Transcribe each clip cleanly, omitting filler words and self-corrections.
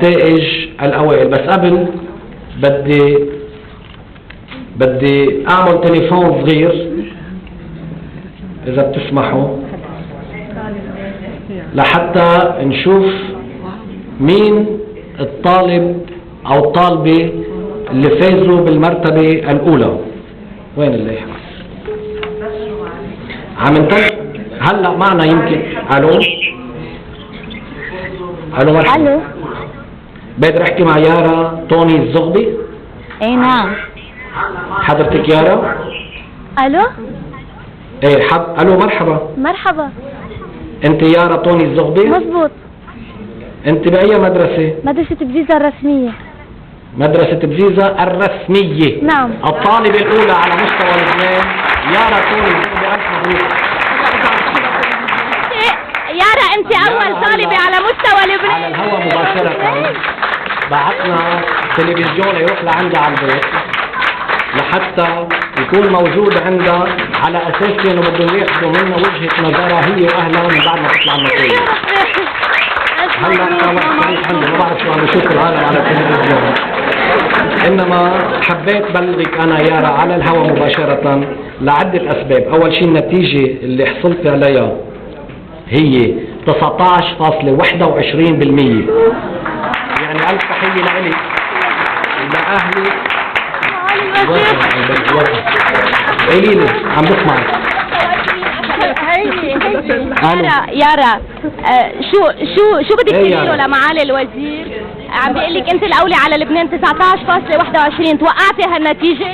نتائج الأوائل. بس قبل بدي أعمل تليفون صغير إذا بتسمحوا لحتى نشوف مين الطالب أو الطالبة اللي فازوا بالمرتبة الأولى. وين اللائحة؟ عم نتابع هلا معنا يمكن. ألو مرحبا. الو بقدر احكي مع يارا توني الزغبي؟ اي نعم. حضرتك يارا؟ الو ايه الو مرحبا. مرحبا. انت يارا توني الزغبي؟ مزبوط. انت باي مدرسة؟ مدرسة بزيزة الرسمية. مدرسة بزيزة الرسمية. نعم. الطالبة الأولى على مستوى لبنان يارا توني الزغبي. ألف مبروك. يارا انت اول طالبة على مستوى لبنان. على الهواء مباشرة بعثنا تلفزيون يروح لعندها على البيت لحتى يكون موجود عندها على اساس انه بدهم ياخذوا منا وجهة نظرها هي واهلها من بعد ما تطلع النتائج. هلا انا عندي ما بعرف شو عم بشوف العالم على التلفزيون، انما حبيت بلغك انا يارا على الهواء مباشرة لعدة اسباب. اول شيء النتيجة اللي حصلت عليها هي 19.21%. يعني ألف تحية لإلك ولأهلك. قليلة عم بسمعك. يارا شو بدك تقولي له لمعالي الوزير؟ عم بيقول لك انت الاولى على لبنان 19.21. توقعتي هالنتيجة؟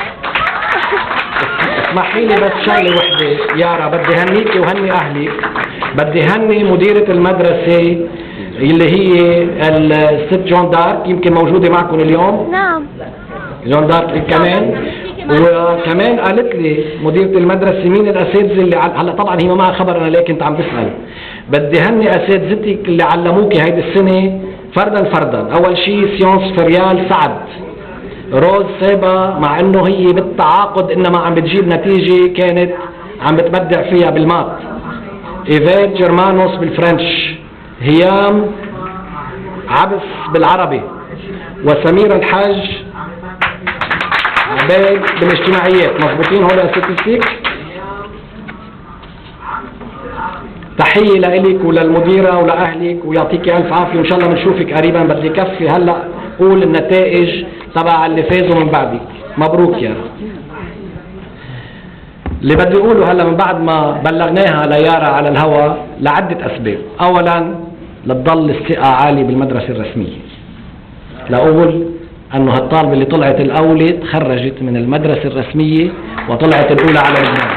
اسمحي لي بس شغله وحده يارا، بدي هنيكي وهني اهلك. بدي هني مديرة المدرسة اللي هي الست جون دارك، يمكن موجودة معكم اليوم. نعم. جون دارك كمان. وكمان قالت لي مديرة المدرسة مين الأساتذة اللي هلا طبعا هي ما معها خبر، أنا ليه كنت عم بسأل. بدي هني أساتذتك اللي علموكي هيدي السنة فردا. أول شيء سيونس فريال سعد، روز سيبا مع انه هي بالتعاقد انما عم بتجيب نتيجة كانت عم بتبدع فيها بالمات. ايفيت جرمانوس بالفرنش، هيام عبس بالعربي، وسميرة الحاج عبيد بالاجتماعيات. مضبوطين هول الستاتستيك؟ تحية لإلك وللمديرة ولأهلك ويعطيك ألف عافية، وإن شاء الله بنشوفك قريبا. بدي كفي هلا قول النتائج تبع اللي فازوا من بعدك. مبروك يارا. اللي بدي اقوله هلا من بعد ما بلغناها ليارا على الهواء لعدة اسباب. اولا لتضل الثقة عالية بالمدرسة الرسمية، لاقول انه هالطالبة اللي طلعت الاولى تخرجت من المدرسة الرسمية وطلعت الاولى على لبنان.